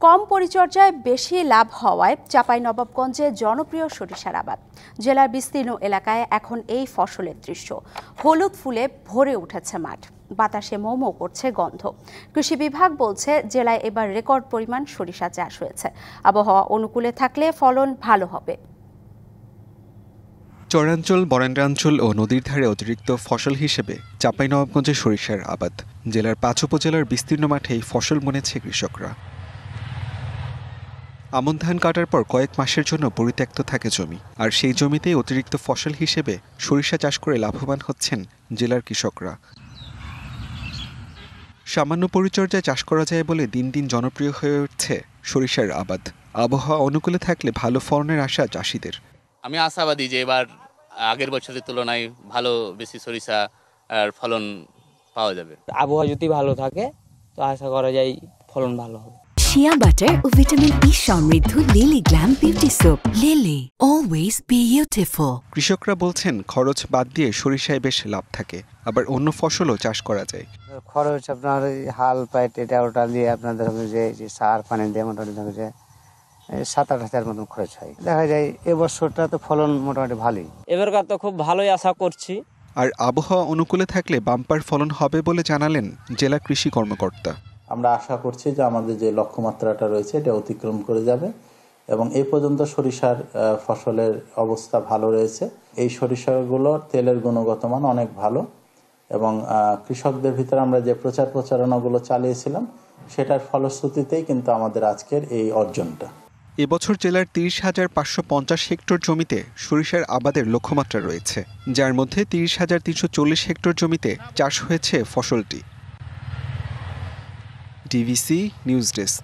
কম পরিচর্যায় বেশি লাভ হওয়ায় চাঁপাইনবাবগঞ্জে জনপ্রিয় সরিষার আবাদ। জেলার বিস্তীর্ণ এলাকায় এখন এই ফসলের দৃশ্য। হলুদ ফুলে ভরে উঠেছে মাঠ, বাতাসে মৌ করছে গন্ধ। কৃষি বিভাগ বলছে জেলায় এবার রেকর্ড পরিমাণ সরিষা চাষ হয়েছে। আবহাওয়া অনুকূলে থাকলে ফলন ভালো হবে। চরাঞ্চল, বরেন্দ্রাঞ্চল ও নদীর ধারে অতিরিক্ত ফসল হিসেবে চাঁপাইনবাবগঞ্জে সরিষার আবাদ। জেলার ৫ উপজেলার বিস্তীর্ণ মাঠেই ফসল বুনেছে কৃষকরা। আমন ধান কাটার পর কয়েক মাসের জন্য পরিত্যক্ত থাকে জমি, আর সেই জমিতেই অতিরিক্ত ফসল হিসেবে সরিষা চাষ করে লাভবান হচ্ছেন জেলার কৃষকরা। সামান্য পরিচর্যায় চাষ করা যায় বলে দিন দিন জনপ্রিয় হয়ে উঠছে সরিষার আবাদ। আবহাওয়া অনুকূলে থাকলে ভালো ফলনের আশা চাষিদের। আমি আশাবাদী যে এবার আগের বছরের তুলনায় ভালো বেশি সরিষা আর ফলন পাওয়া যাবে। আবহাওয়া যদি ভালো থাকে তো আশা করা যায় ফলন ভালো হবে। শিয়া বাটার ও ভিটামিন ই সমৃদ্ধ lily glam beauty soap. Lily, always beautiful. কৃষকরা বলছেন খরচ বাদ দিয়ে সরিষায় বেশ লাভ থাকে, আবার অন্য ফসলও চাষ করা যায়। খরচ আপনার হাল পাইট এটা ওটা দিয়ে আপনাদের যে সার পানি দিয়ে মোটামুটি ৭-৮ হাজার মতন খরচ হয়। দেখা যায় এবছরটা তো ফলন মোটামুটি ভালোই। এবারকার তো খুব ভালোই আশা করছি। আর আবহাওয়া অনুকূলে থাকলে বাম্পার ফলন হবে বলে জানালেন জেলা কৃষি কর্মকর্তা। আমরা আশা করছি যে আমাদের যে লক্ষ্যমাত্রাটা রয়েছে এটা অতিক্রম করে যাবে এবং এই পর্যন্ত সরিষার ফসলের অবস্থা ভালো রয়েছে। এই সরিষাগুলোর তেলের গুণগত মান অনেক ভালো এবং কৃষকদের ভিতরে আমরা যে প্রচারণাগুলো চালিয়েছিলাম সেটার ফলশ্রুতিতেই কিন্তু আমাদের আজকের এই অর্জনটা। এবছর জেলার ৩০,৫৫০ হেক্টর জমিতে সরিষার আবাদের লক্ষ্যমাত্রা রয়েছে, যার মধ্যে ৩০,৩৪০ হেক্টর জমিতে চাষ হয়েছে ফসলটি। DVC news desk.